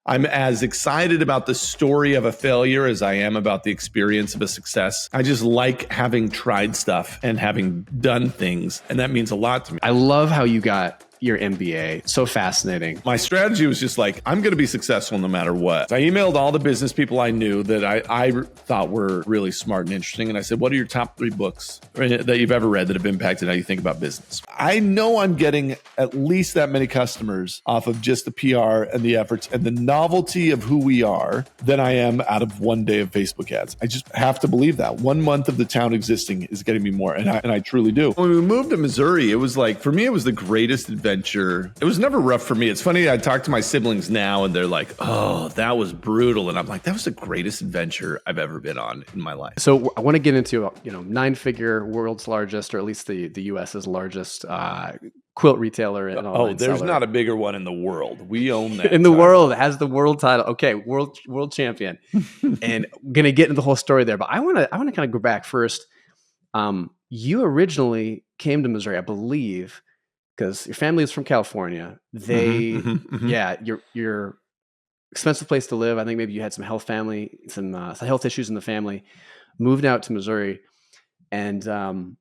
I'm as excited about the story of a failure as I am about the experience of a success. I just like having tried stuff and having done things, and that means a lot to me. I love how you got your MBA. So fascinating. My strategy was just like, I'm going to be successful no matter what. So I emailed all the business people I knew that I thought were really smart and interesting. And I said, what are your top 3 books that you've ever read that have impacted how you think about business? I know I'm getting at least that many customers off of just the PR and the efforts and the novelty of who we are than I am out of one day of Facebook ads. I just have to believe that. 1 month of the town existing is getting me more. And I truly do. When we moved to Missouri, it was like, for me, it was the greatest adventure. It was never rough for me. It's funny, I talk to my siblings now and they're like, oh, that was brutal. And I'm like, that was the greatest adventure I've ever been on in my life. So I want to get into, 9-figure world's largest, or at least the US's largest quilt retailer and online there's seller. not a bigger one in the world. We own that. In the world, has the world title. Okay, world champion. And I'm going to get into the whole story there, but I want to kind of go back first. You originally came to Missouri, I believe, because your family is from California. Your expensive place to live. I think maybe you had some health issues in the family. Moved out to Missouri, and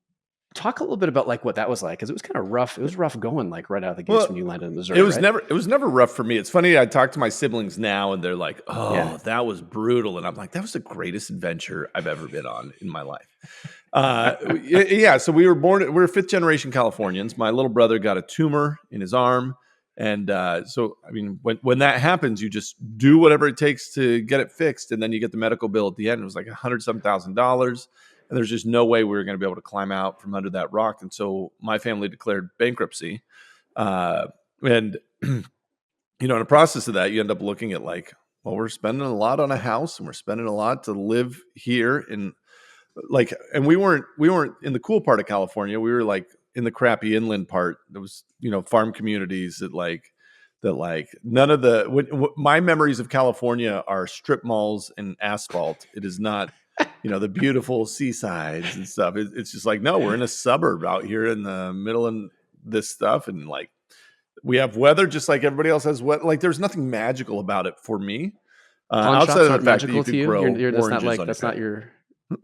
talk a little bit about like what that was like, because it was kind of rough. It was rough going like right out of the gates when you landed in Missouri. It was never rough for me. It's funny. I talk to my siblings now, and they're like, "Oh, that was brutal," and I'm like, "That was the greatest adventure I've ever been on in my life." So we were 5th generation Californians. My little brother got a tumor in his arm. And so, I mean, when that happens, you just do whatever it takes to get it fixed. And then you get the medical bill at the end. It was like $100,000. And there's just no way we were going to be able to climb out from under that rock. And so my family declared bankruptcy. In the process of that, you end up looking at like, well, we're spending a lot on a house and we're spending a lot to live here. And we weren't in the cool part of California. We were like in the crappy inland part. There was, farm communities that none of my memories of California are strip malls and asphalt. It is not, the beautiful seasides and stuff. It's just like, no, we're in a suburb out here in the middle of this stuff. And like, we have weather just like everybody else has weather. Like there's nothing magical about it for me. Outside of the fact that you could grow oranges that's not your...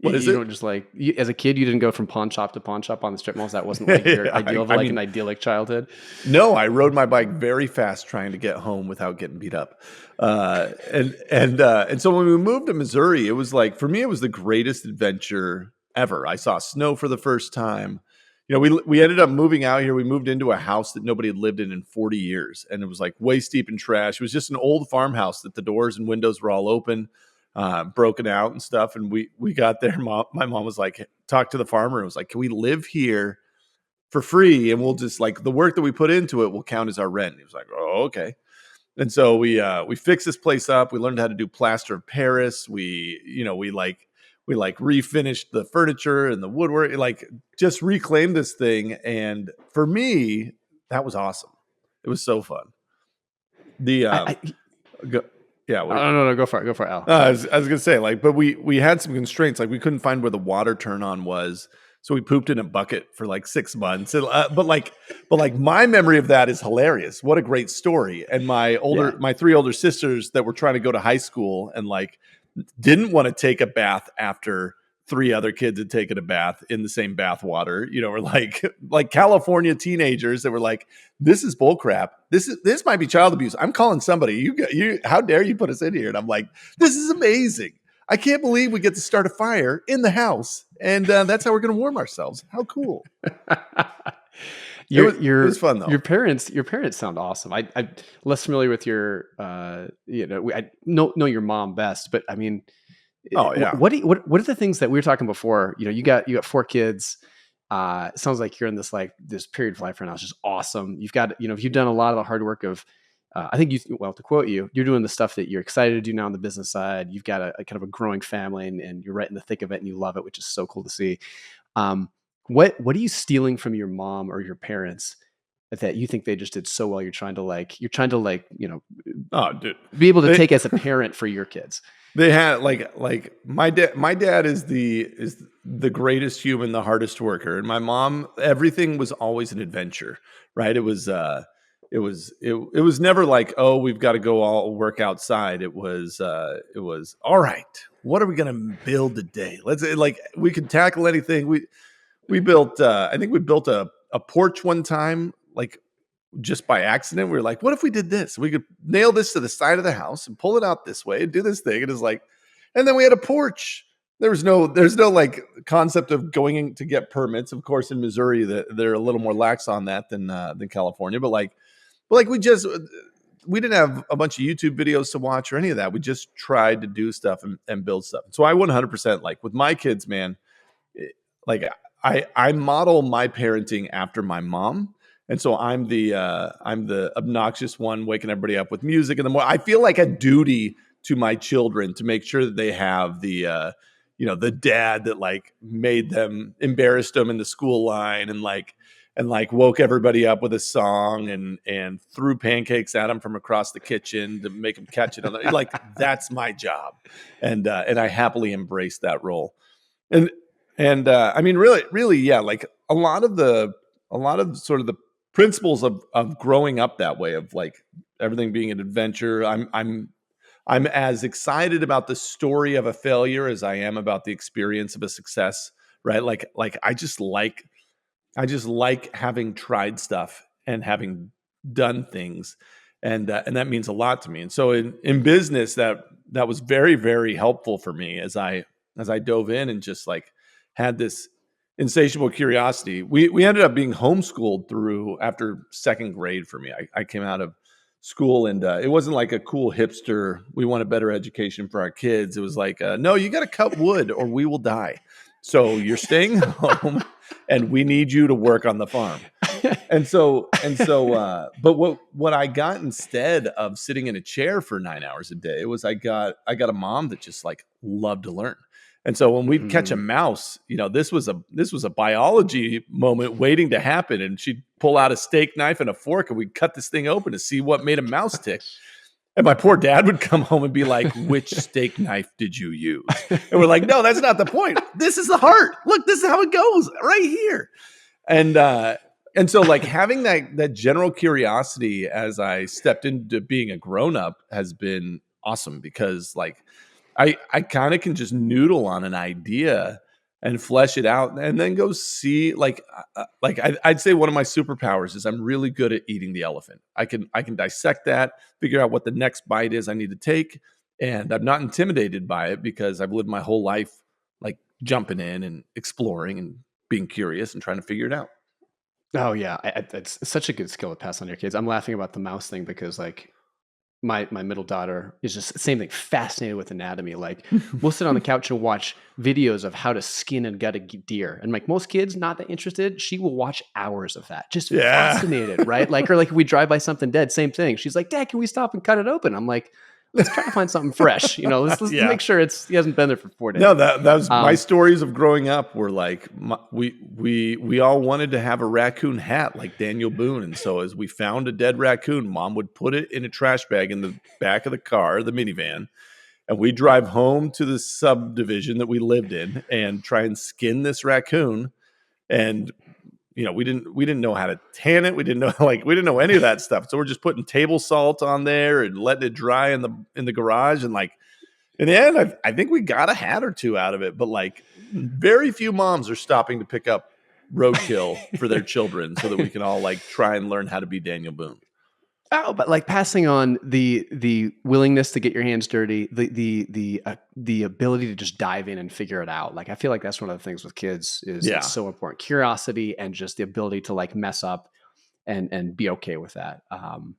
What is it? You don't just like, as a kid, you didn't go from pawn shop to pawn shop on the strip malls. That wasn't like your ideal of an idyllic childhood. No, I rode my bike very fast trying to get home without getting beat up. And so when we moved to Missouri, it was like, for me, it was the greatest adventure ever. I saw snow for the first time. We ended up moving out here. We moved into a house that nobody had lived in 40 years. And it was like waist deep in trash. It was just an old farmhouse that the doors and windows were all open. Broken out and stuff. And we got there. My mom was like, talked to the farmer and was like, can we live here for free? And we'll just like the work that we put into it will count as our rent. And he was like, oh, okay. And so we fixed this place up. We learned how to do plaster of Paris. We refinished the furniture and the woodwork, like just reclaimed this thing. And for me, that was awesome. It was so fun. No, go for it, Al. I was going to say, like, but we had some constraints. Like, we couldn't find where the water turn on was, so we pooped in a bucket for like 6 months. And, but my memory of that is hilarious. What a great story! And my 3 older sisters that were trying to go to high school and like didn't want to take a bath after 3 other kids had taken a bath in the same bath water, were like California teenagers that were like, this is bull crap. This might be child abuse. I'm calling somebody. You, how dare you put us in here? And I'm like, this is amazing. I can't believe we get to start a fire in the house. And that's how we're going to warm ourselves. How cool. It was fun though. Your parents sound awesome. I'm less familiar with your, I know your mom best, but I mean, oh yeah. What are the things that we were talking before? You got 4 kids. It sounds like you're in this period of life right now. It's just awesome. You've got, you've done a lot of the hard work of, I think to quote you, you're doing the stuff that you're excited to do now on the business side. You've got a kind of a growing family and you're right in the thick of it and you love it, which is so cool to see. What are you stealing from your mom or your parents that you think they just did so well? You're trying to be able to take as a parent for your kids. They had like my dad is the greatest human, the hardest worker. And my mom, everything was always an adventure, right? It was, it was never like, oh, we've got to go all work outside. It was all right. What are we going to build today? Like we could tackle anything. We built I think we built a porch one time, like just by accident. We were like, what if we did this? We could nail this to the side of the house and pull it out this way and do this thing. And it's like, and then we had a porch. There's no like concept of going in to get permits. Of course, in Missouri, they're a little more lax on that than California. But like we didn't have a bunch of YouTube videos to watch or any of that. We just tried to do stuff and build stuff. So I 100% like with my kids, man. Like I model my parenting after my mom. And so I'm the obnoxious one waking everybody up with music in the morning. I feel like a duty to my children to make sure that they have the the dad that like made them, embarrassed them in the school line and woke everybody up with a song and threw pancakes at them from across the kitchen to make them catch it. Like that's my job, and I happily embrace that role. And I mean, really, yeah. Like a lot of sort of the principles of growing up that way, of like everything being an adventure. I'm as excited about the story of a failure as I am about the experience of a success. Right? Like I just like having tried stuff and having done things, and that means a lot to me. And so in business, that was very, very helpful for me as I dove in and just like had this insatiable curiosity. We ended up being homeschooled through after second grade for me. I came out of school and it wasn't like a cool hipster, we want a better education for our kids. It was like, no, you got to cut wood or we will die. So you're staying home and we need you to work on the farm. But what I got instead of sitting in a chair for 9 hours a day was I got a mom that just like loved to learn. And so when we'd catch a mouse, this was a biology moment waiting to happen. And she'd pull out a steak knife and a fork and we'd cut this thing open to see what made a mouse tick. And my poor dad would come home and be like, which steak knife did you use? And we're like, no, that's not the point. This is the heart. Look, this is how it goes right here. And so like having that general curiosity as I stepped into being a grown-up has been awesome, because like I kind of can just noodle on an idea and flesh it out and then go see I'd say one of my superpowers is I'm really good at eating the elephant. I can dissect that, figure out what the next bite is I need to take. And I'm not intimidated by it because I've lived my whole life like jumping in and exploring and being curious and trying to figure it out. Oh yeah, it's such a good skill to pass on to your kids. I'm laughing about the mouse thing because like my middle daughter is just the same thing, fascinated with anatomy. Like we'll sit on the couch and watch videos of how to skin and gut a deer. And like most kids, not that interested, she will watch hours of that. Just fascinated, right? Like, or like if we drive by something dead, same thing. She's like, Dad, can we stop and cut it open? I'm like, let's try to find something fresh. Let's make sure he hasn't been there for 4 days. No, that was my stories of growing up were like we all wanted to have a raccoon hat like Daniel Boone. And so as we found a dead raccoon, Mom would put it in a trash bag in the back of the car, the minivan, and we drive home to the subdivision that we lived in and try and skin this raccoon. And we didn't know how to tan it. We didn't know any of that stuff. So we're just putting table salt on there and letting it dry in the garage. And like in the end, I think we got a hat or two out of it. But like very few moms are stopping to pick up roadkill for their children so that we can all like try and learn how to be Daniel Boone. Oh, but like passing on the willingness to get your hands dirty, the ability to just dive in and figure it out. Like I feel like that's one of the things with kids is it's so important. Curiosity and just the ability to like mess up and be okay with that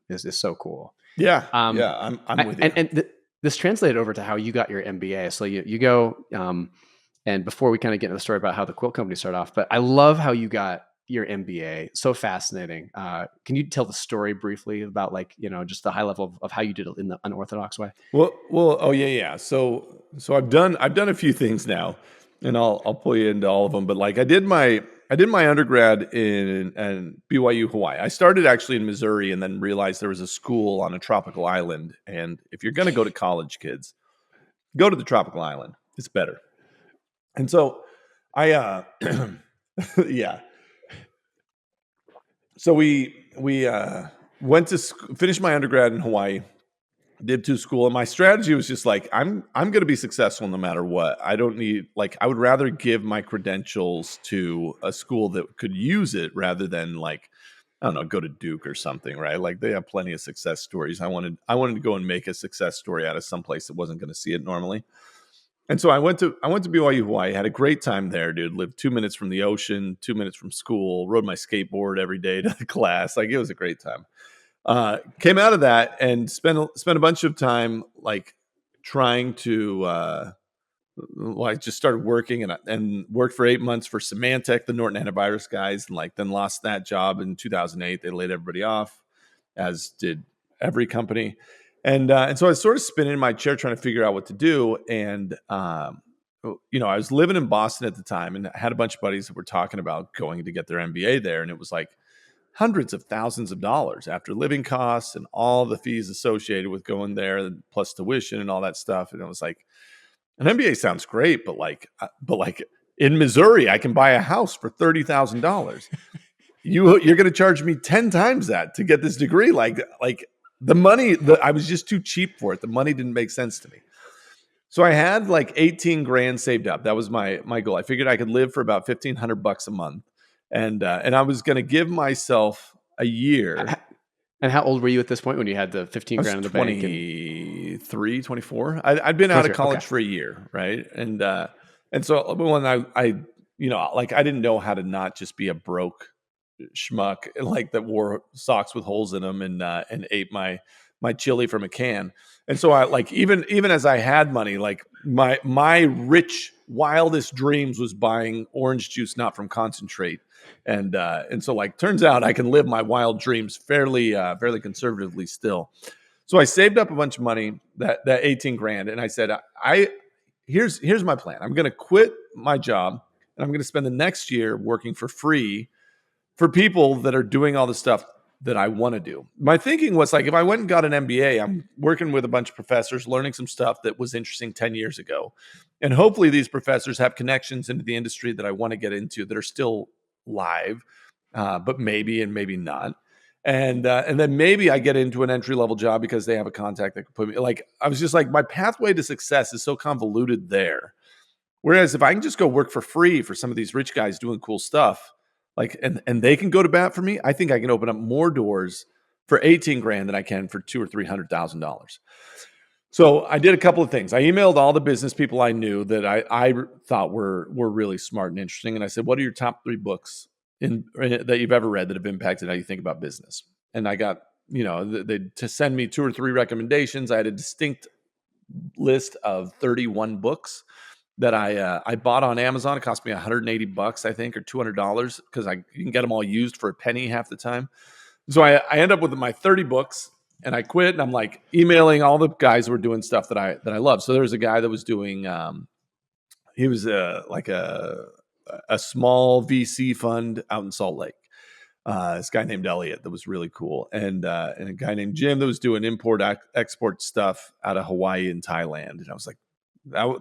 is so cool. Yeah, I'm with you. And this translated over to how you got your MBA. So you go and before we kind of get into the story about how the quilt company started off, but I love how you got your MBA. So fascinating. Can you tell the story briefly about like, just the high level of how you did it in the unorthodox way? Well, oh yeah. So I've done a few things now, and I'll pull you into all of them. But like I did my undergrad in BYU, Hawaii. I started actually in Missouri and then realized there was a school on a tropical island. And if you're going to go to college, kids, go to the tropical island. It's better. And so I, yeah. So we finished my undergrad in Hawaii, did to school, and my strategy was just like, I'm going to be successful no matter what. I don't need, like, I would rather give my credentials to a school that could use it rather than, like, I don't know, go to Duke or something, right? Like, they have plenty of success stories. I wanted to go and make a success story out of some place that wasn't going to see it normally. And so I went to BYU Hawaii, had a great time there, dude. Lived 2 minutes from the ocean, 2 minutes from school, rode my skateboard every day to the class. Like, it was a great time. Came out of that and spent a bunch of time like trying to well, I just started working and worked for 8 months for Symantec, the Norton antivirus guys, and like then lost that job in 2008. They laid everybody off, as did every company. And so I was sort of spinning in my chair trying to figure out what to do. And I was living in Boston at the time, and I had a bunch of buddies that were talking about going to get their MBA there, and it was like hundreds of thousands of dollars after living costs and all the fees associated with going there, plus tuition and all that stuff. And it was like, an MBA sounds great, but like in Missouri, I can buy a house for $30,000. You're going to charge me 10 times that to get this degree. Like the money, I was just too cheap for it. The money didn't make sense to me. So I had like 18 grand saved up. That was my goal. I figured I could live for about $1,500 a month. And I was going to give myself a year. And how old were you at this point when you had the 15 grand in the bank? 23, 24. I'd been out of college for a year, right? And so when I didn't know how to not just be a broke schmuck like that wore socks with holes in them and ate my chili from a can. And so I like even as I had money, like my rich wildest dreams was buying orange juice not from concentrate. And so like turns out I can live my wild dreams fairly conservatively still. So I saved up a bunch of money, that 18 grand, and I said, here's my plan. I'm going to quit my job and I'm going to spend the next year working for free for people that are doing all the stuff that I want to do. My thinking was like, if I went and got an MBA, I'm working with a bunch of professors, learning some stuff that was interesting 10 years ago. And hopefully these professors have connections into the industry that I want to get into that are still live, but maybe and maybe not. And then maybe I get into an entry-level job because they have a contact that could put me, like, I was just like, my pathway to success is so convoluted there. Whereas if I can just go work for free for some of these rich guys doing cool stuff, like, and they can go to bat for me, I think I can open up more doors for 18 grand than I can for $200,000 or $300,000. So I did a couple of things. I emailed all the business people I knew that I thought were really smart and interesting. And I said, what are your top 3 books that you've ever read that have impacted how you think about business? And I got, to send me 2 or 3 recommendations. I had a distinct list of 31 books that I bought on Amazon. It cost me $180, I think, or $200 because you can get them all used for a penny half the time. So I end up with my 30 books, and I quit. And I'm like emailing all the guys who were doing stuff that I love. So there's a guy that was doing. He was like a small VC fund out in Salt Lake. This guy named Elliot that was really cool, and a guy named Jim that was doing import export stuff out of Hawaii and Thailand. And I was like,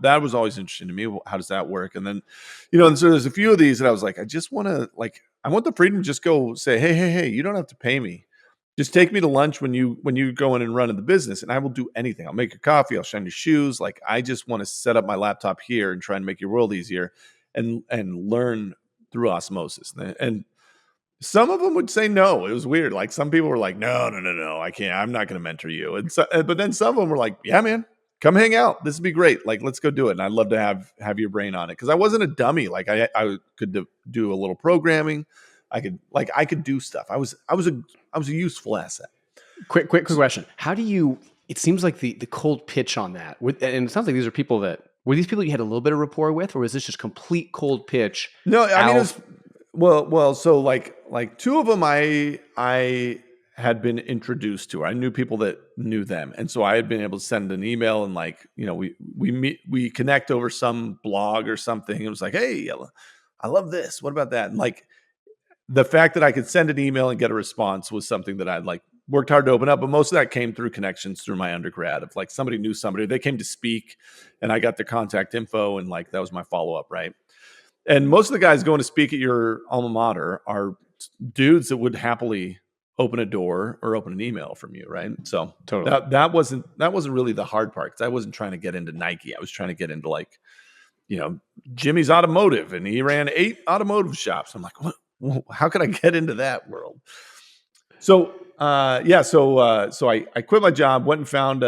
that was always interesting to me. How does that work? And then, and so there's a few of these that I was like, I just want to, like, I want the freedom to just go say, hey, you don't have to pay me. Just take me to lunch when you go in and run in the business, and I will do anything. I'll make your coffee. I'll shine your shoes. Like, I just want to set up my laptop here and try and make your world easier and learn through osmosis. And some of them would say no. It was weird. Like, some people were like, no, I can't. I'm not going to mentor you. And so, but then some of them were like, yeah, man, come hang out. This would be great. Like, let's go do it. And I'd love to have your brain on it, because I wasn't a dummy. Like, I could do a little programming. I could do stuff. I was a useful asset. Quick question. How do you? It seems like the cold pitch on that, and it sounds like these are people were these people you had a little bit of rapport with, or was this just complete cold pitch? No, I mean, it was, well. So like 2 of them, I had been introduced to. I knew people that knew them, and so I had been able to send an email and we connect over some blog or something. It was like, hey, I love this. What about that? And like, the fact that I could send an email and get a response was something that I'd like worked hard to open up. But most of that came through connections through my undergrad of like somebody knew somebody, they came to speak and I got their contact info. And like, that was my follow-up. Right. And most of the guys going to speak at your alma mater are dudes that would happily open a door or open an email from you, right? So Totally. that wasn't really the hard part, because I wasn't trying to get into Nike. I was trying to get into like, Jimmy's Automotive, and he ran 8 automotive shops. I'm like, what? How could I get into that world? So so I quit my job, went and found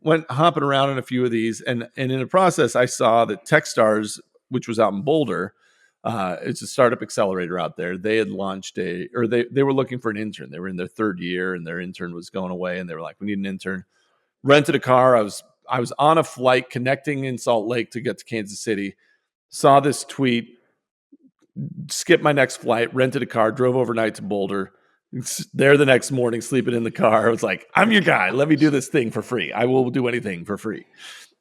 went hopping around in a few of these, and in the process, I saw that Techstars, which was out in Boulder, it's a startup accelerator out there. They had launched they were looking for an intern. They were in their 3rd year, and their intern was going away, and they were like, we need an intern. Rented a car. I was on a flight connecting in Salt Lake to get to Kansas City. Saw this tweet, skipped my next flight, rented a car, drove overnight to Boulder. There the next morning, sleeping in the car. I was like, I'm your guy. Let me do this thing for free. I will do anything for free.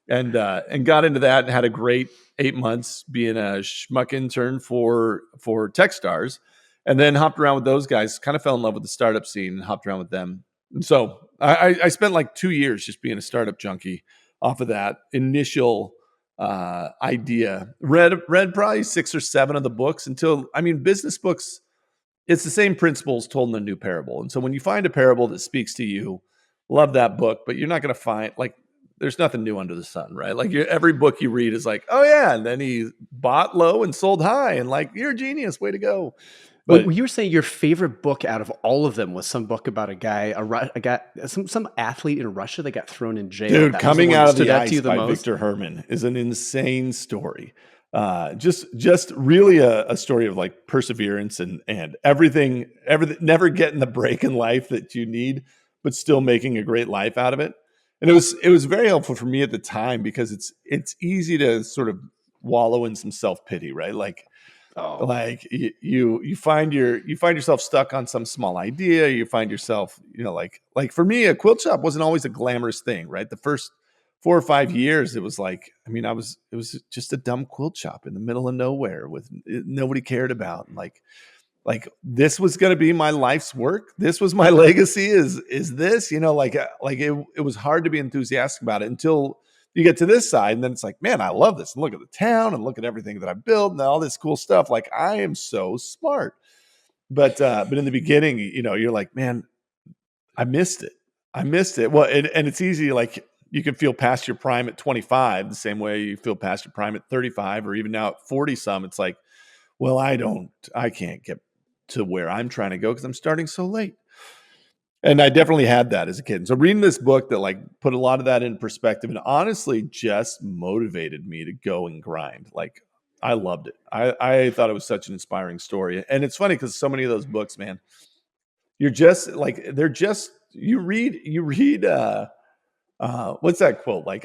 And got into that and had a great 8 months being a schmuck intern for Techstars, and then hopped around with those guys, kind of fell in love with the startup scene and hopped around with them. And so I spent like 2 years just being a startup junkie off of that initial idea. Read probably 6 or 7 of the books until, business books, it's the same principles told in a new parable. And so when you find a parable that speaks to you, love that book, but you're not going to find, like, there's nothing new under the sun, right? Like every book you read is like, oh yeah, and then he bought low and sold high, and like, you're a genius, way to go. But you were saying your favorite book out of all of them was some book about a guy, some athlete in Russia that got thrown in jail. Dude, Coming Out of the Ice by Victor Herman is an insane story. Just really a story of like perseverance and everything, never getting the break in life that you need, but still making a great life out of it. And it was very helpful for me at the time, because it's easy to sort of wallow in some self-pity, right? Like, like you find yourself stuck on some small idea. You find yourself, like for me, a quilt shop wasn't always a glamorous thing, right? The first 4 or 5 years, it was like, it was just a dumb quilt shop in the middle of nowhere with nobody cared about. Like this was going to be my life's work. This was my legacy. Is this, it was hard to be enthusiastic about it until you get to this side. And then it's like, man, I love this. And look at the town and look at everything that I built and all this cool stuff. Like, I am so smart. But in the beginning, you're like, man, I missed it. Well, and it's easy. Like, you can feel past your prime at 25, the same way you feel past your prime at 35, or even now at 40 some. It's like, well, I can't get to where I'm trying to go because I'm starting so late. And I definitely had that as a kid. And so reading this book that like put a lot of that in perspective and honestly just motivated me to go and grind. Like, I loved it. I thought it was such an inspiring story. And it's funny because so many of those books, man, you're just like, you read what's that quote? Like,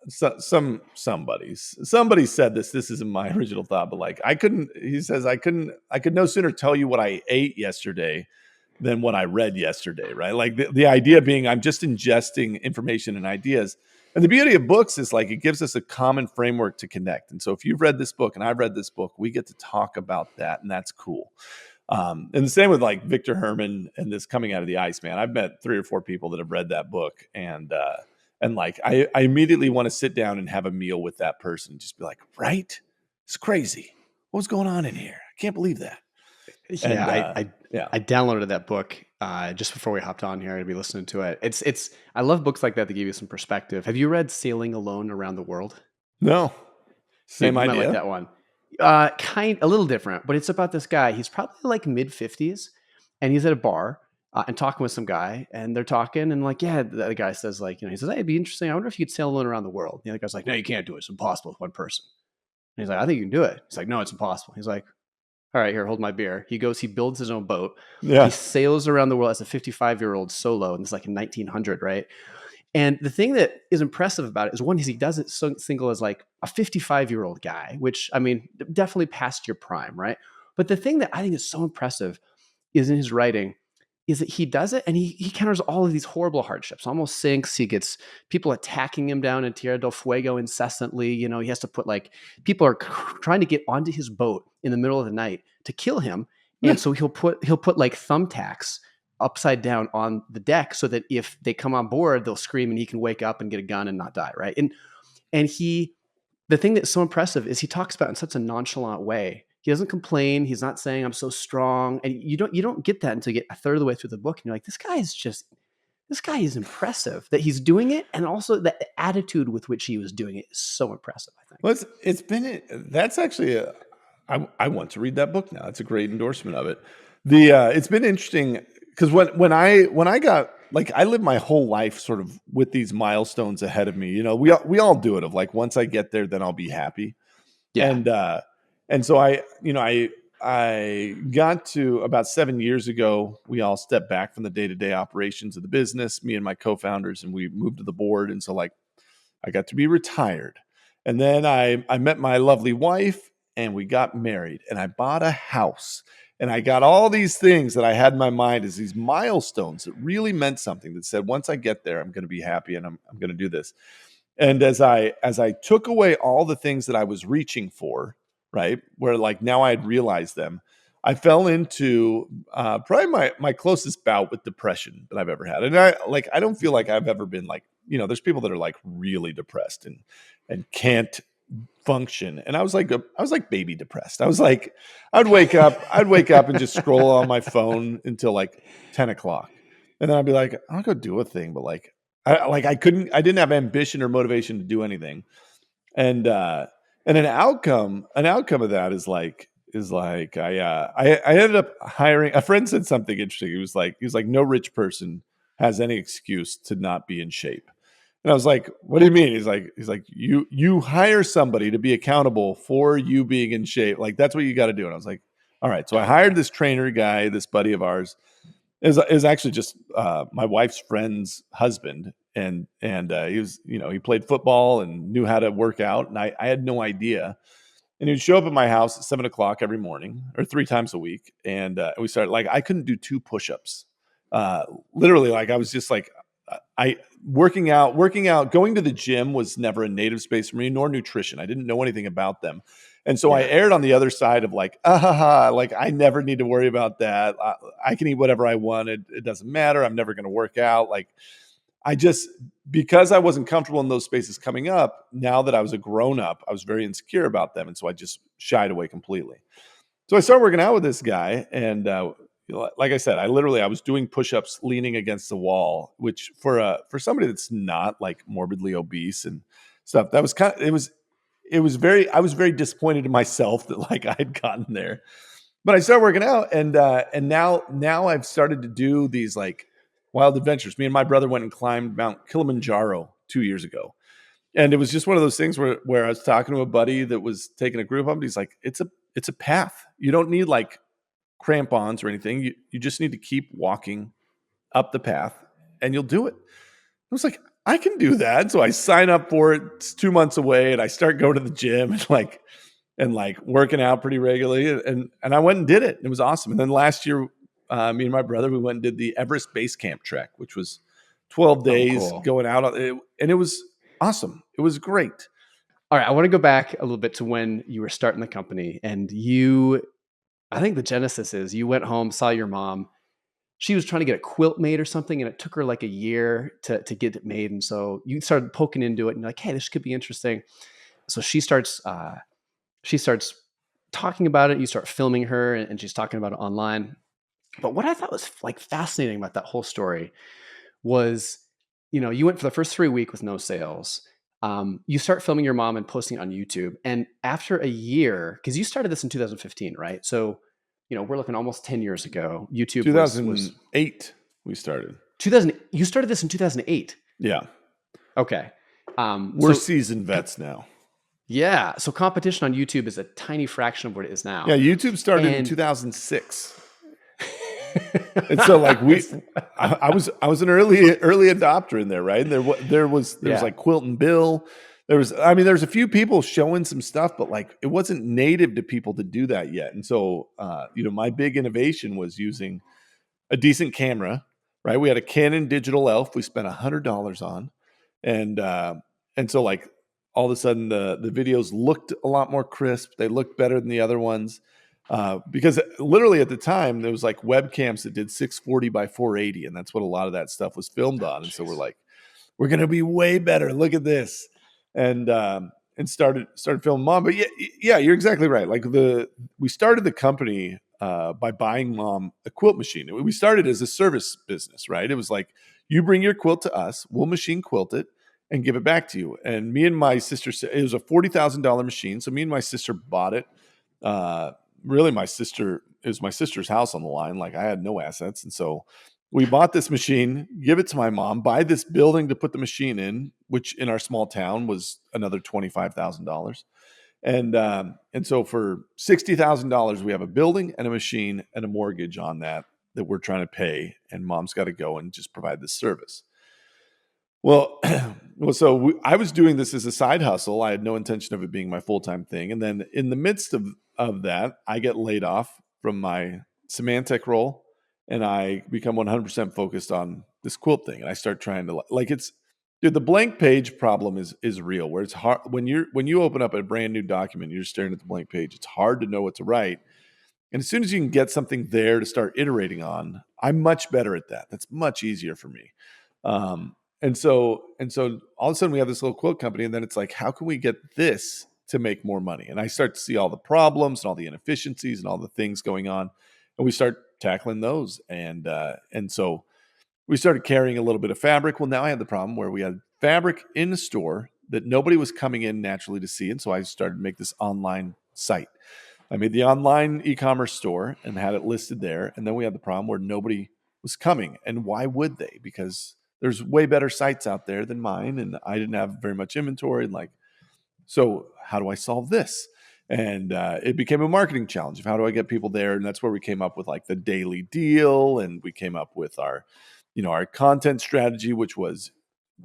somebody said this isn't my original thought, but like, he says, I could no sooner tell you what I ate yesterday than what I read yesterday, right? Like the idea being, I'm just ingesting information and ideas. And the beauty of books is like, it gives us a common framework to connect. And so if you've read this book and I've read this book, we get to talk about that. And that's cool. And the same with like Victor Herman and this Coming Out of the Ice, man. I've met 3 or 4 people that have read that book, and like, I immediately want to sit down and have a meal with that person and just be like, right? It's crazy. What's going on in here? I can't believe that. Yeah, I downloaded that book just before we hopped on here to be listening to it. I love books like that give you some perspective. Have you read Sailing Alone Around the World? No. Same you idea. Might like that one. A little different, but it's about this guy. He's probably like mid-50s, and he's at a bar and talking with some guy, and they're talking, and like, yeah, the guy says like, he says, hey, it'd be interesting. I wonder if you could sail alone around the world. The other guy's like, no, you can't do it. It's impossible with one person. And he's like, I think you can do it. He's like, no, it's impossible. He's like, all right, here, hold my beer. He builds his own boat. Yeah. He sails around the world as a 55-year-old solo, and it's like in 1900, right? And the thing that is impressive about it is, one, is he does it so single as like a 55-year-old guy, which, definitely past your prime, right? But the thing that I think is so impressive is in his writing is that he does it and he encounters all of these horrible hardships, almost sinks. He gets people attacking him down in Tierra del Fuego incessantly. He has to put people are trying to get onto his boat in the middle of the night to kill him. And so he'll put like thumbtacks upside down on the deck so that if they come on board, they'll scream and he can wake up and get a gun and not die. Right. And the thing that's so impressive is he talks about it in such a nonchalant way he doesn't complain. He's not saying I'm so strong. And you don't get that until you get a third of the way through the book. And you're like, this guy is impressive that he's doing it. And also the attitude with which he was doing it is so impressive, I think. Well, that's actually I want to read that book now. It's a great endorsement of it. It's been interesting because when I got, like, I lived my whole life sort of with these milestones ahead of me. You know, we all do it of like, once I get there, then I'll be happy. Yeah. And so I got to about 7 years ago, we all stepped back from the day-to-day operations of the business, me and my co-founders, and we moved to the board. And so, like, I got to be retired. And then I met my lovely wife and we got married and I bought a house. And I got all these things that I had in my mind as these milestones that really meant something, that said, once I get there, I'm going to be happy and I'm going to do this. And as I took away all the things that I was reaching for, right, where like now I had realized them, I fell into probably my closest bout with depression that I've ever had. And I don't feel like I've ever been like, you know, there's people that are like really depressed and can't function. And I was like baby depressed. I was like, I'd wake up and just scroll on my phone until like 10 o'clock. And then I'd be like, I'll go do a thing. But like, I didn't have ambition or motivation to do anything. And an outcome of that is like I ended up hiring, a friend said something interesting. He was like, no rich person has any excuse to not be in shape. And I was like, what do you mean? He's like, you hire somebody to be accountable for you being in shape. Like, that's what you got to do. And I was like, all right. So I hired this trainer guy, this buddy of ours, is actually just my wife's friend's husband. And he was, you know, he played football and knew how to work out. And I had no idea. And he'd show up at my house at 7 o'clock every morning or 3 times a week. And we started, like, I couldn't do 2 push-ups. Literally, like, I was just like, working out, going to the gym was never a native space for me, nor nutrition. I didn't know anything about them. And so I erred on the other side of like, like, I never need to worry about that. I can eat whatever I want. It doesn't matter. I'm never going to work out. Like, because I wasn't comfortable in those spaces coming up, now that I was a grown up, I was very insecure about them. And so I just shied away completely. So I started working out with this guy. And like I said, I was doing push-ups leaning against the wall, which for somebody that's not like morbidly obese and stuff, that was I was very disappointed in myself that like I had gotten there. But I started working out and now I've started to do these like wild adventures. Me and my brother went and climbed Mount Kilimanjaro 2 years ago. And it was just one of those things where I was talking to a buddy that was taking a group up, and he's like, it's a path. You don't need like crampons or anything. You just need to keep walking up the path and you'll do it. I was like, I can do that. So I sign up for it. It's 2 months away and I start going to the gym and working out pretty regularly. And I went and did it. It was awesome. And then last year, me and my brother, we went and did the Everest Base Camp trek, which was 12 days going out on it. And it was awesome. It was great. All right. I want to go back a little bit to when you were starting the company and I think the genesis is you went home, saw your mom. She was trying to get a quilt made or something, and it took her like a year to get it made. And so you started poking into it, and you're like, "Hey, this could be interesting." So she starts talking about it. You start filming her, and she's talking about it online. But what I thought was like fascinating about that whole story was, you know, you went for the first 3 weeks with no sales. You start filming your mom and posting it on YouTube. And after a year, because you started this in 2015, right? So, you know, we're looking almost 10 years ago. YouTube 2008 we started. 2000. You started this in 2008. Yeah. Okay. We're seasoned vets now. Yeah. So competition on YouTube is a tiny fraction of what it is now. Yeah. YouTube started in 2006. And so like I was an early adopter in there, right? And there was like Quilt and Bill. There's a few people showing some stuff, but like it wasn't native to people to do that yet. And so my big innovation was using a decent camera, right? We had a Canon digital ELPH we spent $100 on. And so like all of a sudden the videos looked a lot more crisp. They looked better than the other ones. Because literally at the time there was like webcams that did 640 by 480, and that's what a lot of that stuff was filmed on. And so we're like, we're going to be way better. Look at this. And started filming mom. But yeah, you're exactly right. Like we started the company by buying mom a quilt machine. We started as a service business, right? It was like, you bring your quilt to us, we'll machine quilt it and give it back to you. And me and my sister, it was a $40,000 machine. So me and my sister bought it. Really, it was my sister's house on the line. Like, I had no assets. And so we bought this machine, give it to my mom, buy this building to put the machine in, which in our small town was another $25,000. And so for $60,000, we have a building and a machine and a mortgage on that we're trying to pay. And mom's got to go and just provide this service. Well, I was doing this as a side hustle. I had no intention of it being my full-time thing. And then in the midst of that, I get laid off from my Symantec role, and I become 100% focused on this quilt thing. And I start trying to dude, the blank page problem is real, where it's hard when you open up a brand new document, you're staring at the blank page. It's hard to know what to write. And as soon as you can get something there to start iterating on, I'm much better at that. That's much easier for me. And so all of a sudden we have this little quilt company, and then it's like, how can we get this to make more money? And I start to see all the problems and all the inefficiencies and all the things going on, and we start tackling those. And so we started carrying a little bit of fabric. Well, now I had the problem where we had fabric in the store that nobody was coming in naturally to see. And so I started to make this online site. I made the online e-commerce store and had it listed there. And then we had the problem where nobody was coming. And why would they? Because there's way better sites out there than mine, and I didn't have very much inventory. And so how do I solve this? And it became a marketing challenge of how do I get people there? And that's where we came up with the daily deal, and we came up with our content strategy, which was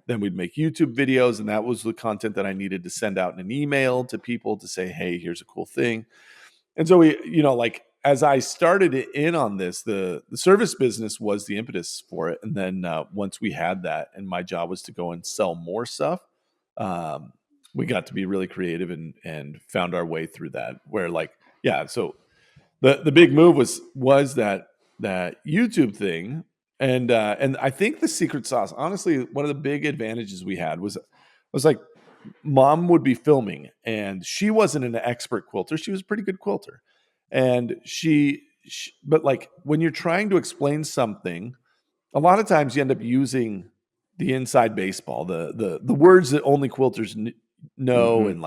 then we'd make YouTube videos, and that was the content that I needed to send out in an email to people to say, hey, here's a cool thing. And so we, as I started in on this, the service business was the impetus for it. And then once we had that, and my job was to go and sell more stuff, we got to be really creative and found our way through that. Where so the big move was that YouTube thing, and I think the secret sauce, honestly, one of the big advantages we had was mom would be filming, and she wasn't an expert quilter. She was a pretty good quilter. And but when you're trying to explain something, a lot of times you end up using the inside baseball, the words that only quilters know. Mm-hmm.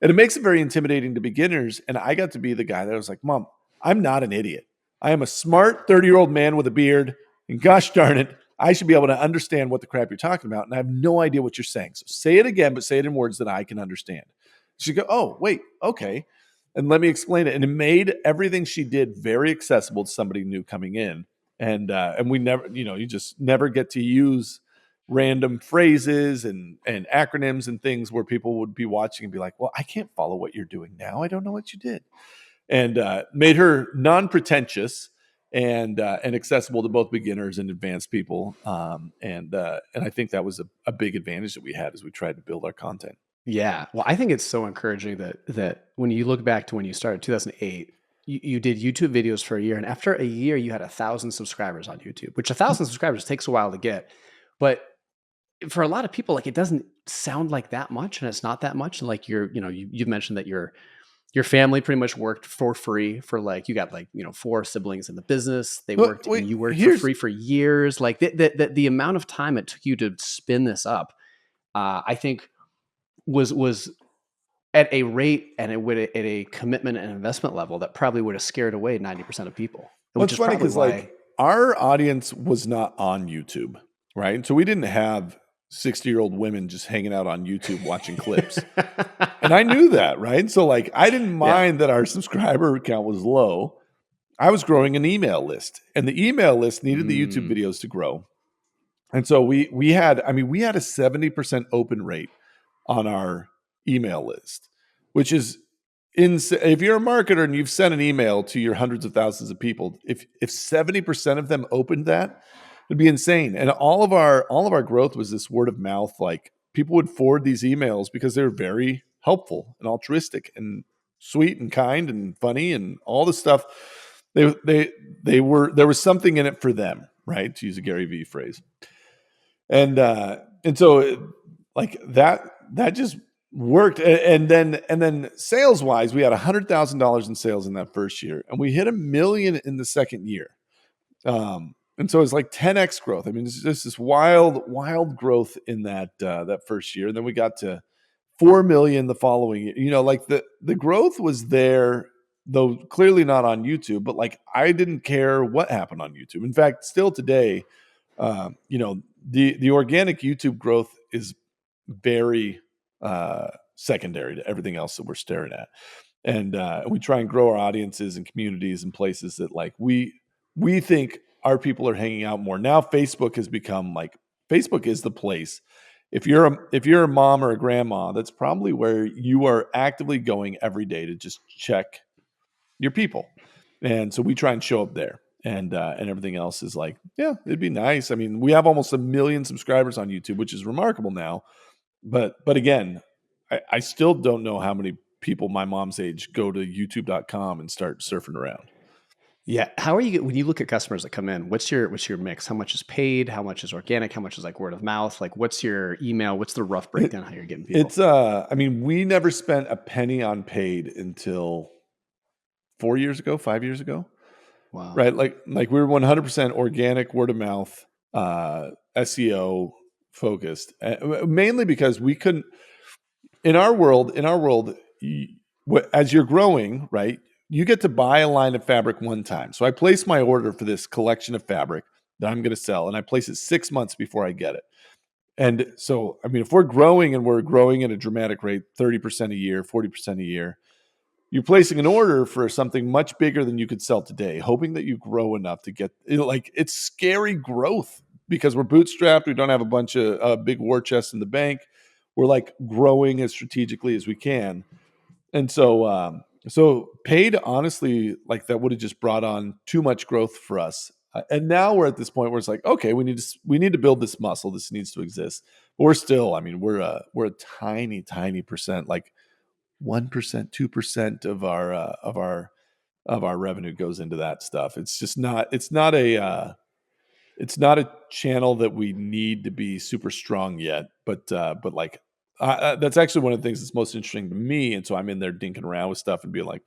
And it makes it very intimidating to beginners. And I got to be the guy that was like, Mom, I'm not an idiot. I am a smart 30-year-old man with a beard. And gosh darn it, I should be able to understand what the crap you're talking about. And I have no idea what you're saying. So say it again, but say it in words that I can understand. She'd go, oh, wait, okay. And let me explain it. And it made everything she did very accessible to somebody new coming in. And we never, you just never get to use random phrases and acronyms and things where people would be watching and be like, well, I can't follow what you're doing now. I don't know what you did. And made her non-pretentious and accessible to both beginners and advanced people. And I think that was a big advantage that we had as we tried to build our content. Yeah. Well, I think it's so encouraging that when you look back to when you started 2008, you did YouTube videos for a year. And after a year, you had 1,000 subscribers on YouTube, which 1,000 subscribers takes a while to get. But for a lot of people, it doesn't sound like that much, and it's not that much. And you've mentioned that your family pretty much worked for free for you got 4 siblings in the business. They worked and you worked for free for years. The amount of time it took you to spin this up, I think was at a rate and at a commitment and investment level that probably would have scared away 90% of people. Which is funny because our audience was not on YouTube, right? So we didn't have 60-year-old women just hanging out on YouTube watching clips. And I knew that, right? So I didn't mind that our subscriber count was low. I was growing an email list, and the email list needed the YouTube videos to grow. And so we had a 70% open rate on our email list, which is insane. If you're a marketer and you've sent an email to your hundreds of thousands of people, if 70% of them opened that, it'd be insane. And all of our growth was this word of mouth. People would forward these emails because they were very helpful and altruistic and sweet and kind and funny and all the stuff. There was something in it for them, right? To use a Gary Vee phrase. And so that just worked. And then sales wise, we had $100,000 in sales in that first year, and we hit $1 million in the second year. And so it's like 10x growth. I mean, it's just this wild growth in that first year. And then we got to 4 million the following year. You know, like the growth was there, though clearly not on YouTube, but like I didn't care what happened on YouTube. In fact, still today, you know, the organic YouTube growth is very secondary to everything else that we're staring at. And we try and grow our audiences and communities and places that like we think our people are hanging out more. Now Facebook has become like, Facebook is the place. If you're a mom or a grandma, that's probably where you are actively going every day to just check your people. And so we try and show up there. And everything else is like, yeah, it'd be nice. I mean, we have almost 1 million subscribers on YouTube, which is remarkable now. But again, I still don't know how many people my mom's age go to youtube.com and start surfing around. Yeah. How are you when you look at customers that come in? What's your mix? How much is paid? How much is organic? How much is like word of mouth? Like what's your email? What's the rough breakdown how you're getting people? It's I mean, we never spent a penny on paid until 4 years ago, 5 years ago. Wow. Right? Like we were 100% organic, word of mouth, SEO focused, mainly because we couldn't. In our world, as you're growing, right, you get to buy a line of fabric one time. So I place my order for this collection of fabric that I'm going to sell, and I place it 6 months before I get it. And so, I mean, if we're growing and we're growing at a dramatic rate, 30% a year, 40% a year, you're placing an order for something much bigger than you could sell today, hoping that you grow enough to get, like, it's scary growth because we're bootstrapped. We don't have a bunch of big war chests in the bank. We're like growing as strategically as we can. And so, so paid, honestly, like that would have just brought on too much growth for us. And now we're at this point where it's like, okay, we need to build this muscle. This needs to exist. But we're still, I mean, we're a tiny percent, like 1%, 2% of our revenue goes into that stuff. It's just not. It's not a channel that we need to be super strong yet. But like that's actually one of the things that's most interesting to me. And so I'm in there dinking around with stuff and being like,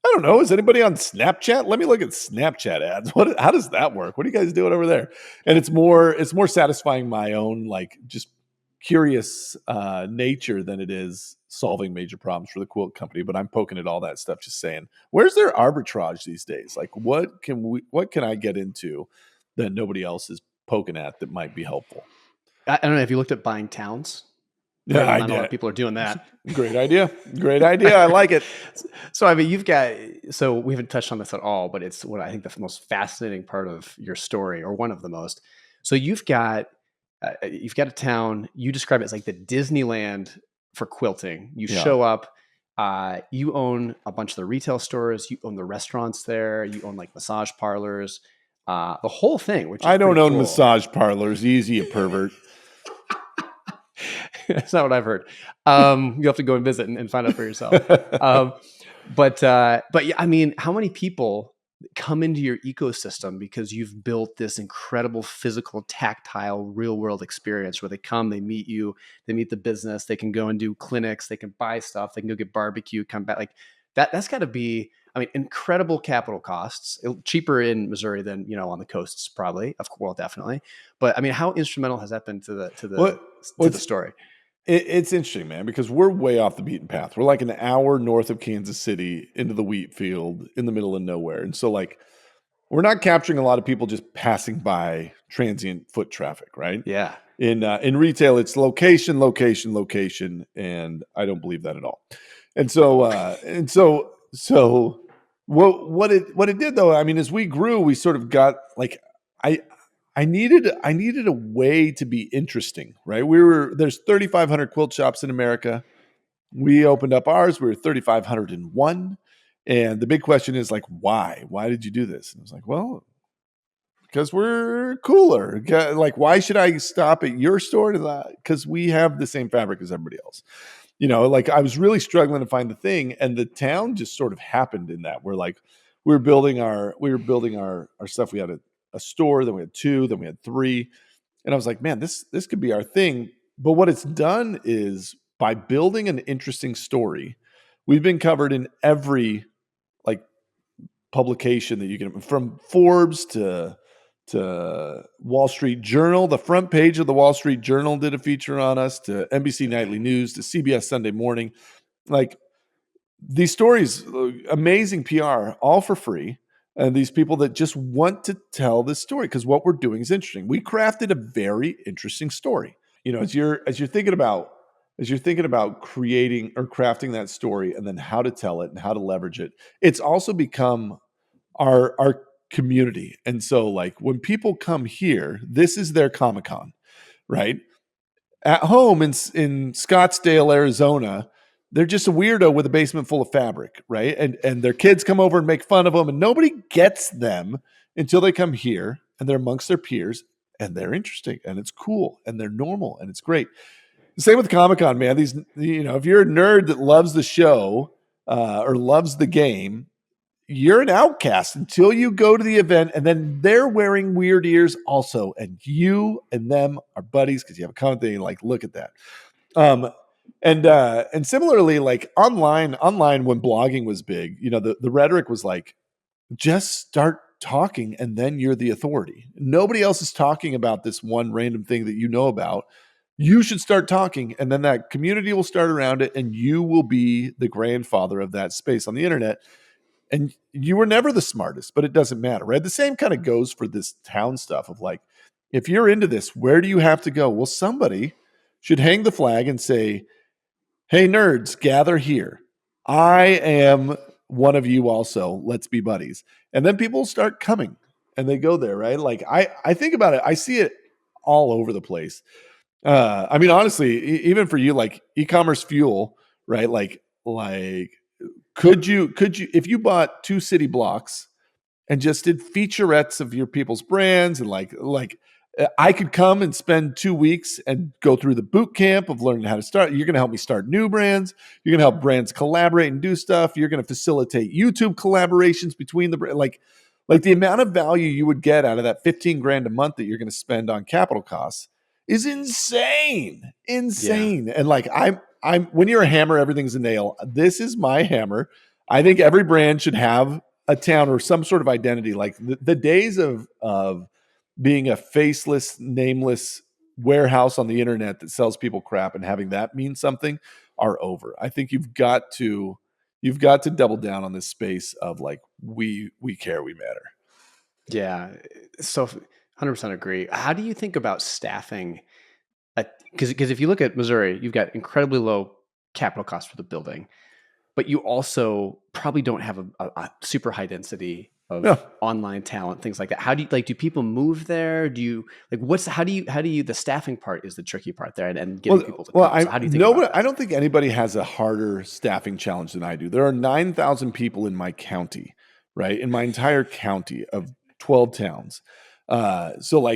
I don't know, is anybody on Snapchat? Let me look at Snapchat ads. How does that work? What are you guys doing over there? And it's more satisfying my own like just curious nature than it is solving major problems for the quilt company. But I'm poking at all that stuff, just saying, where's their arbitrage these days? Like, what can I get into that nobody else is poking at that might be helpful? I don't know if you looked at buying towns. Yeah, I know a lot of people are doing that. Great idea. I like it. So, I mean, we haven't touched on this at all, but it's what I think the most fascinating part of your story, or one of the most. So you've got a town, you describe it as like the Disneyland for quilting. You show up, you own a bunch of the retail stores, you own the restaurants there, you own like massage parlors, the whole thing, which is I don't own cool. massage parlors. Easy, a pervert. That's not what I've heard. You have to go and visit and find out for yourself. But yeah, I mean, how many people come into your ecosystem because you've built this incredible physical, tactile, real world experience where they come, they meet you, they meet the business, they can go and do clinics, they can buy stuff, they can go get barbecue, come back. Like that's got to be, I mean, incredible capital costs. Cheaper in Missouri than, on the coasts, probably. Well, definitely. But I mean, how instrumental has that been to the story? It's interesting, man, because we're way off the beaten path. We're like an hour north of Kansas City into the wheat field in the middle of nowhere. And so like, we're not capturing a lot of people just passing by, transient foot traffic, right? Yeah. In retail, it's location, and I don't believe that at all. And so what it did though, I mean, as we grew, we sort of got like I needed a way to be interesting, right? There's 3,500 quilt shops in America. We opened up ours. We were 3,501. And the big question is like, why? Why did you do this? And I was like, well, because we're cooler. Like, why should I stop at your store? Because we have the same fabric as everybody else. Like I was really struggling to find the thing, and the town just sort of happened in that. We were building our stuff. We had a store, then we had 2, then we had 3. And I was like, man, this could be our thing. But what it's done is by building an interesting story, we've been covered in every like publication that you can, from Forbes to Wall Street Journal. The front page of the Wall Street Journal did a feature on us, to NBC Nightly News, to CBS Sunday Morning. Like, these stories, amazing PR, all for free. And these people that just want to tell this story because what we're doing is interesting. We crafted a very interesting story. You know, as you're thinking about creating or crafting that story, and then how to tell it and how to leverage it, it's also become our community. And so, like, when people come here, this is their Comic-Con, right? At home in Scottsdale, Arizona, they're just a weirdo with a basement full of fabric, right? And their kids come over and make fun of them, and nobody gets them until they come here and they're amongst their peers, and they're interesting, and it's cool, and they're normal, and it's great. Same with Comic-Con, man. These, you know, if you're a nerd that loves the show or loves the game, you're an outcast until you go to the event, and then they're wearing weird ears also, and you and them are buddies because you have a common thing. Like, look at that. And similarly, like online when blogging was big, you know, the rhetoric was like, just start talking and then you're the authority. Nobody else is talking about this one random thing that you know about. You should start talking, and then that community will start around it, and you will be the grandfather of that space on the internet. And you were never the smartest, but it doesn't matter, right? The same kind of goes for this town stuff of like, if you're into this, where do you have to go? Well, somebody should hang the flag and say, hey, nerds, gather here. I am one of you also. Let's be buddies. And then people start coming and they go there, right? Like, I think about it. I see it all over the place. I mean, honestly, even for you, like e-commerce fuel, right? Like, could you, if you bought 2 city blocks and just did featurettes of your people's brands, and I could come and spend 2 weeks and go through the boot camp of learning how to start. You're going to help me start new brands. You're going to help brands collaborate and do stuff. You're going to facilitate YouTube collaborations between the like the amount of value you would get out of that 15 grand a month that you're going to spend on capital costs is insane. Yeah. And like, I'm when you're a hammer, everything's a nail. This is my hammer. I think every brand should have a town or some sort of identity. Like the days of being a faceless, nameless warehouse on the internet that sells people crap and having that mean something are over. I think you've got to double down on this space of like, we care, we matter. Yeah. So 100% agree. How do you think about staffing? Because if you look at Missouri, you've got incredibly low capital costs for the building, but you also probably don't have a super high density of online talent, things like that. How do you do people move there? Do you how do you the staffing part is the tricky part there, and getting people to come. So how do you think about that? I don't think anybody has a harder staffing challenge than I do. There are 9,000 people in my county, right? In my entire county of 12 towns. So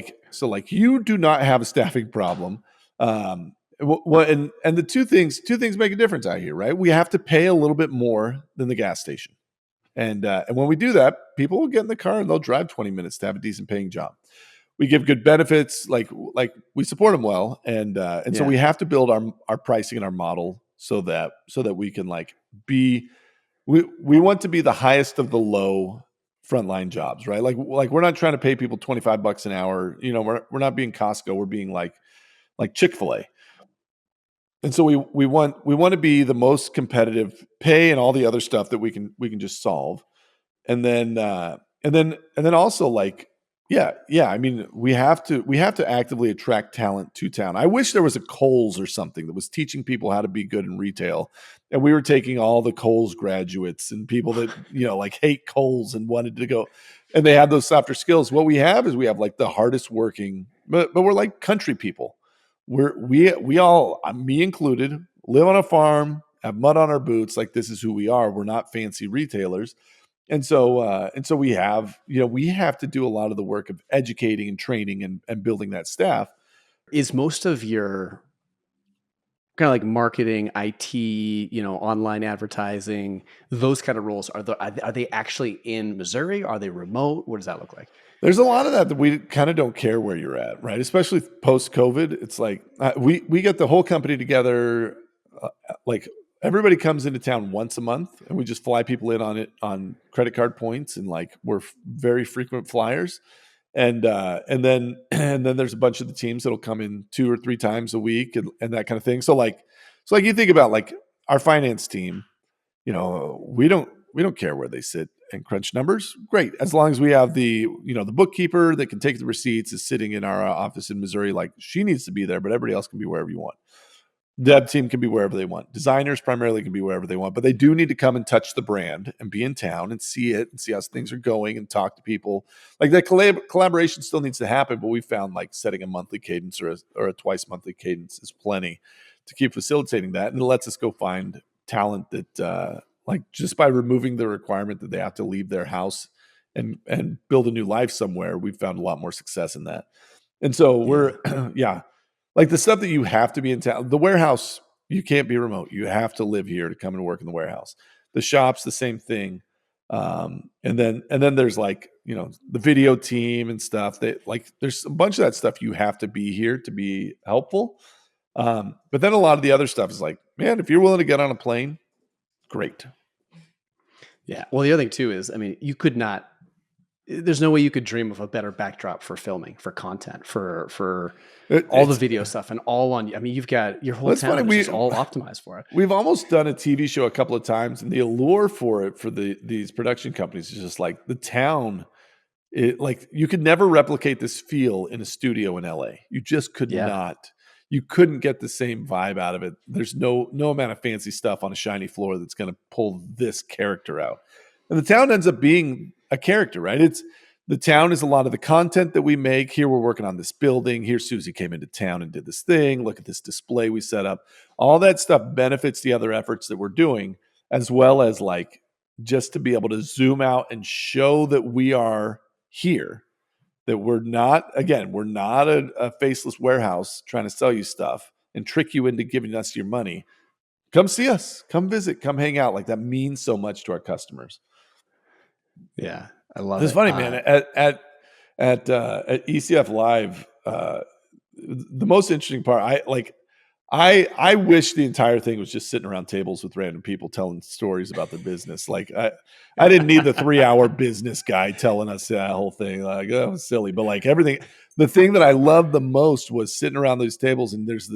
you do not have a staffing problem. And the two things make a difference out here, right? We have to pay a little bit more than the gas station. And when we do that, people will get in the car and they'll drive 20 minutes to have a decent paying job. We give good benefits, like we support them well. So we have to build our pricing and our model so that we can we want to be the highest of the low frontline jobs, right? Like we're not trying to pay people $25 an hour. You know, we're not being Costco. We're being like Chick-fil-A. And so we want to be the most competitive pay and all the other stuff that we can just solve. And then also I mean, we have to actively attract talent to town. I wish there was a Kohl's or something that was teaching people how to be good in retail, and we were taking all the Kohl's graduates and people that, hate Kohl's and wanted to go, and they had those softer skills. What we have is the hardest working, but we're like country people. We all, me included, live on a farm, have mud on our boots. Like, this is who we are. We're not fancy retailers. And so we have to do a lot of the work of educating and training and building that staff. Is most of your kind of like marketing, IT, online advertising, those kind of roles, are they actually in Missouri? Are they remote? What does that look like? There's a lot of that we kind of don't care where you're at, right? Especially post-COVID. It's like we get the whole company together like everybody comes into town once a month, and we just fly people in on it on credit card points, and like we're very frequent flyers. And then and then there's a bunch of the teams that'll come in 2 or 3 times a week and that kind of thing. So like you think about like our finance team, we don't care where they sit and crunch numbers. Great. As long as we have the bookkeeper that can take the receipts is sitting in our office in Missouri, like she needs to be there, but everybody else can be wherever you want. Dev team can be wherever they want. Designers primarily can be wherever they want, but they do need to come and touch the brand and be in town and see it and see how things are going and talk to people. Like that collaboration still needs to happen, but we found like setting a monthly cadence or a twice monthly cadence is plenty to keep facilitating that. And it lets us go find talent that like just by removing the requirement that they have to leave their house and build a new life somewhere, we've found a lot more success in that. And so we're, yeah. Like the stuff that you have to be in town, the warehouse, you can't be remote. You have to live here to come and work in the warehouse. The shop's the same thing. And then there's like, the video team and stuff that like, there's a bunch of that stuff you have to be here to be helpful. But then a lot of the other stuff is like, man, if you're willing to get on a plane, great. Yeah. Well, the other thing too is, I mean, there's no way you could dream of a better backdrop for filming, for content, for all the video stuff and all on. I mean, you've got your whole town is just all optimized for it. We've almost done a TV show a couple of times, and the allure for it for these production companies is just like the town. Like you could never replicate this feel in a studio in LA. You just could not. You couldn't get the same vibe out of it. There's no amount of fancy stuff on a shiny floor that's going to pull this character out. And the town ends up being a character, right? The town is a lot of the content that we make. Here we're working on this building. Here Susie came into town and did this thing. Look at this display we set up. All that stuff benefits the other efforts that we're doing, as well as like just to be able to zoom out and show that we are here, that we're not a faceless warehouse trying to sell you stuff and trick you into giving us your money. Come see us, come visit, come hang out. Like that means so much to our customers. Yeah, I love it. It's funny, man. At ECF Live, the most interesting part, I wish the entire thing was just sitting around tables with random people telling stories about their business. Like I didn't need the 3-hour business guy telling us that whole thing. Like that was silly, but like everything, the thing that I loved the most was sitting around those tables, and there's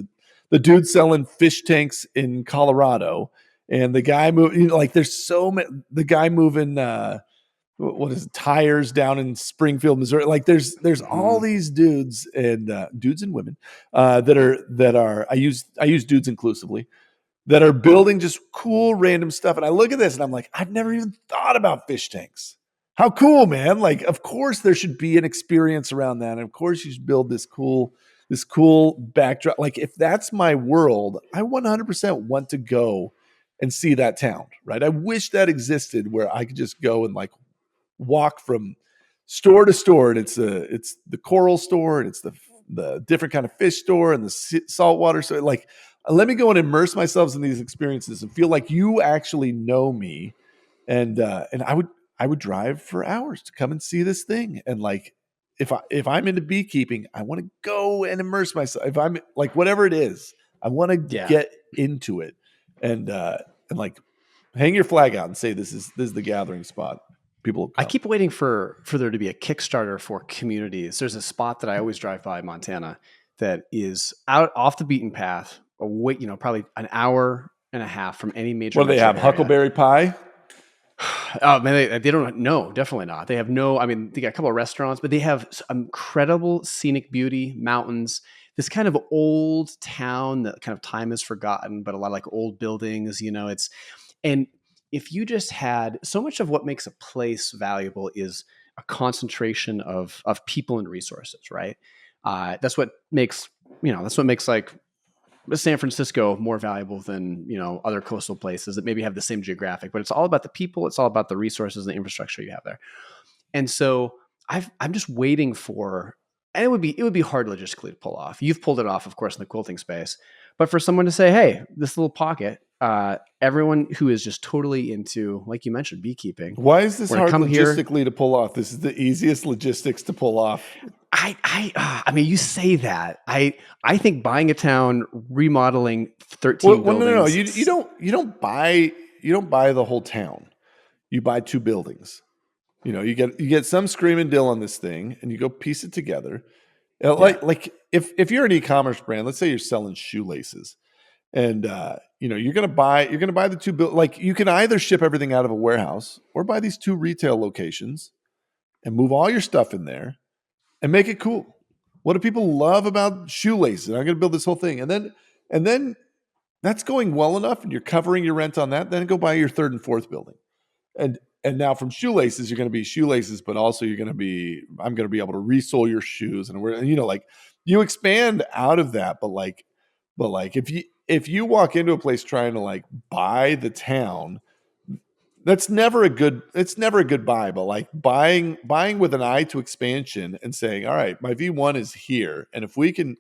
the dude selling fish tanks in Colorado, and the guy moving, like there's so many. The guy moving. What is it, tires down in Springfield, Missouri? Like there's all these dudes and dudes and women that are I use dudes inclusively, that are building just cool random stuff. And I look at this and I'm like, I've never even thought about fish tanks. How cool, man. Like, of course there should be an experience around that. And of course you should build this cool backdrop. Like if that's my world, I 100% want to go and see that town, right? I wish that existed where I could just go and like walk from store to store, and it's the coral store, and it's the different kind of fish store and the saltwater store. Like, let me go and immerse myself in these experiences and feel like you actually know me. And I would drive for hours to come and see this thing. And like, if I'm into beekeeping, I want to go and immerse myself. If I'm like whatever it is, I want to get into it and like hang your flag out and say this is the gathering spot. People I keep waiting for there to be a Kickstarter for communities. There's a spot that I always drive by in Montana that is out off the beaten path, probably an hour and a half from any major. What do they have? Area. Huckleberry pie? Oh man, they don't. No, definitely not. They have no. I mean, they got a couple of restaurants, but they have incredible scenic beauty, mountains. This kind of old town that kind of time is forgotten, but a lot of like old buildings. If you just had so much of what makes a place valuable is a concentration of people and resources, right? That's what makes like San Francisco more valuable than, other coastal places that maybe have the same geographic, but it's all about the people. It's all about the resources and the infrastructure you have there. And so I'm just waiting for, and it would be hard logistically to pull off. You've pulled it off, of course, in the quilting space, but for someone to say, hey, this little pocket, everyone who is just totally into, like you mentioned, beekeeping. Why is this hard logistically to pull off? This is the easiest logistics to pull off. I mean, you say that. I think buying a town, remodeling 13 Well, buildings. no. You don't buy the whole town. You buy 2 buildings. You get some screaming deal on this thing, and you go piece it together. Like if you're an e-commerce brand, let's say you're selling shoelaces, and you're gonna buy the 2 like you can either ship everything out of a warehouse or buy these 2 retail locations and move all your stuff in there and make it cool. What do people love about shoelaces? I'm gonna build this whole thing, and then that's going well enough, and you're covering your rent on that. Then go buy your 3rd and 4th building, and now from shoelaces, you're going to be shoelaces, but also I'm going to be able to resole your shoes, and like you expand out of that. But like if you walk into a place trying to like buy the town, it's never a good buy. But like buying with an eye to expansion and saying, all right, my V1 is here, and if we can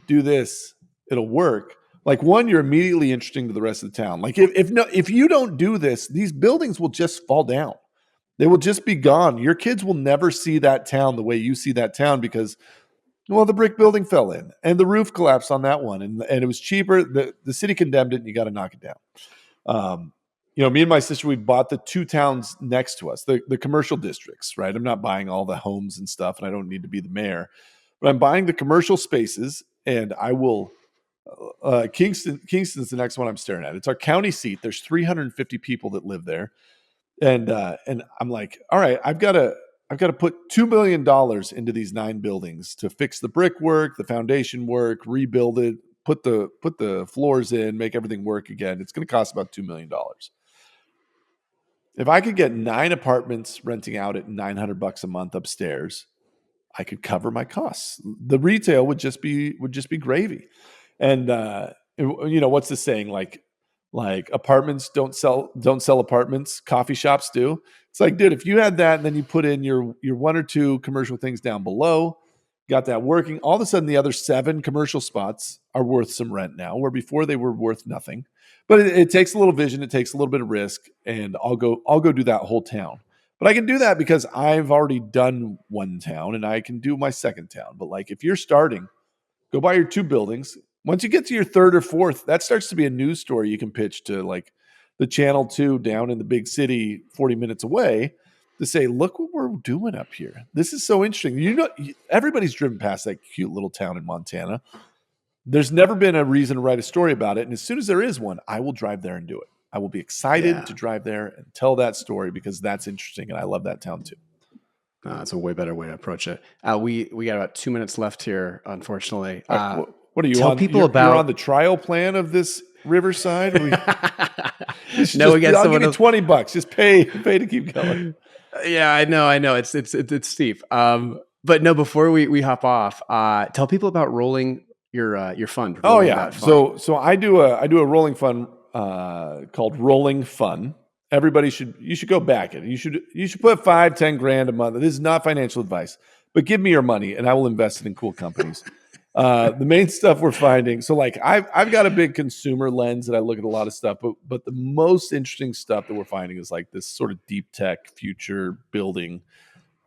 do this, it'll work. Like, one, you're immediately interesting to the rest of the town. Like if you don't do this, these buildings will just fall down. They will just be gone. Your kids will never see that town the way you see that town because, well, the brick building fell in and the roof collapsed on that one, and it was cheaper. The city condemned it, and you got to knock it down. Me and my sister, we bought the 2 towns next to us, the commercial districts, right? I'm not buying all the homes and stuff, and I don't need to be the mayor, but I'm buying the commercial spaces, and I will. Kingston's the next one I'm staring at. It's our county seat. There's 350 people that live there, and I'm like, all right, I've got to put $2 million into these 9 buildings to fix the brickwork, the foundation work, rebuild it, put the floors in, make everything work again. It's going to cost about $2 million. If I could get 9 apartments renting out at $900 a month upstairs, I could cover my costs. The retail would just be gravy. And what's the saying? Like apartments don't sell apartments, coffee shops do. It's like, dude, if you had that and then you put in your 1 or 2 commercial things down below, got that working, all of a sudden the other 7 commercial spots are worth some rent now, where before they were worth nothing. But it takes a little vision, it takes a little bit of risk, and I'll go do that whole town. But I can do that because I've already done 1 town and I can do my 2nd town. But like if you're starting, go buy your 2 buildings. Once you get to your 3rd or 4th, that starts to be a news story you can pitch to like the Channel 2 down in the big city 40 minutes away to say, look what we're doing up here. This is so interesting. Everybody's driven past that cute little town in Montana. There's never been a reason to write a story about it. And as soon as there is one, I will drive there and do it. I will be excited to drive there and tell that story because that's interesting. And I love that town too. That's a way better way to approach it. We got about 2 minutes left here, unfortunately. What are you tell on? People you're on the trial plan of this Riverside? We got someone. I'll give you $20. Just pay to keep going. Yeah, I know. It's steep. But no, before we hop off, tell people about rolling your fund. Oh yeah, so I do a rolling fund called Rolling Fun. You should go back it. You should put $5-10 grand a month. This is not financial advice, but give me your money and I will invest it in cool companies. The main stuff we're finding. So like I've got a big consumer lens that I look at a lot of stuff, but the most interesting stuff that we're finding is like this sort of deep tech future building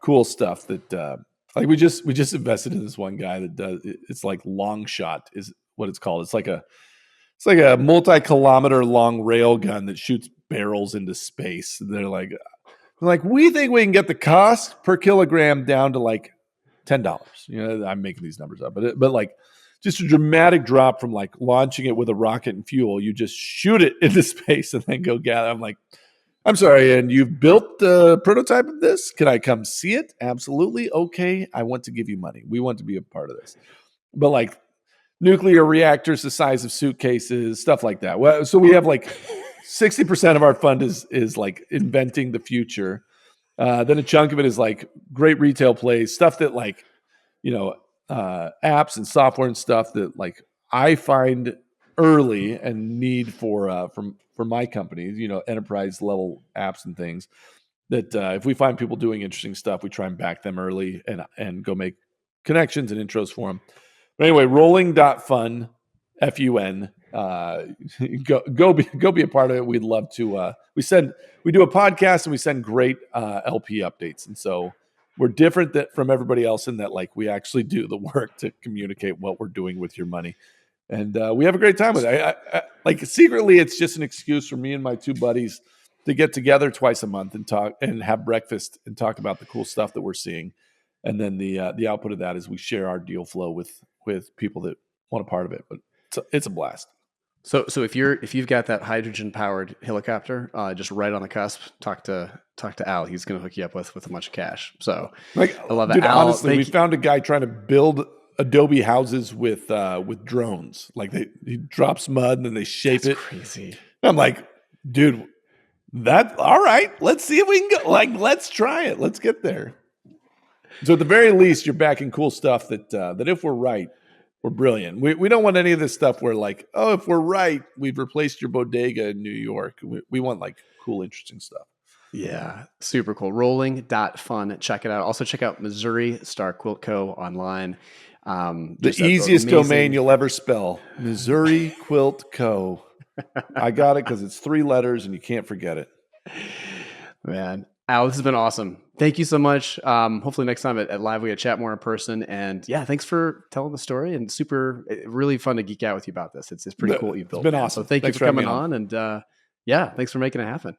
cool stuff that like we just invested in this one guy that does it's like Long Shot is what it's called. It's like a multi-kilometer long rail gun that shoots barrels into space. They're like we think we can get the cost per kilogram down to like $10. I'm making these numbers up, but like just a dramatic drop from like launching it with a rocket and fuel. You just shoot it into space and then go gather. I'm like, I'm sorry, and you've built the prototype of this? Can I come see it? Absolutely. Okay, I want to give you money. We want to be a part of this. But like nuclear reactors the size of suitcases, stuff like that. Well, so we have like 60% of our fund is like inventing the future. Then a chunk of it is like great retail plays, stuff that like, apps and software and stuff that like I find early and need for my company, enterprise level apps and things that if we find people doing interesting stuff, we try and back them early and go make connections and intros for them. But anyway, rolling.fun, F-U-N, go be a part of it. We'd love to, we do a podcast and we send great LP updates. And so we're different from everybody else in that, like, we actually do the work to communicate what we're doing with your money. And we have a great time with it. Like, secretly, it's just an excuse for me and my two buddies to get together twice a month and talk and have breakfast and talk about the cool stuff that we're seeing. And then the output of that is we share our deal flow with people that want a part of it. But it's a blast. So if you've got that hydrogen powered helicopter, just right on the cusp, talk to Al. He's going to hook you up with a bunch of cash. So like, I love it. Dude, Al, honestly, we found a guy trying to build Adobe houses with drones. Like, he drops mud and then they shape it. Crazy. I'm like, dude, all right. Let's see if we can go. Like, let's try it. Let's get there. So at the very least, you're backing cool stuff that if we're right, we're brilliant. We don't want any of this stuff where, like, oh, if we're right, we've replaced your bodega in New York. We want, like, cool, interesting stuff. Yeah, super cool. Rolling.fun. Check it out. Also check out Missouri Star Quilt Co. online. The easiest domain you'll ever spell. Missouri Quilt Co. I got it because it's 3 letters and you can't forget it. Man, Al, this has been awesome. Thank you so much. Hopefully next time at Live we get chat more in person. And yeah, thanks for telling the story, and really fun to geek out with you about this. It's pretty cool what you've built. It's been awesome. So thanks you for coming on. And yeah, thanks for making it happen.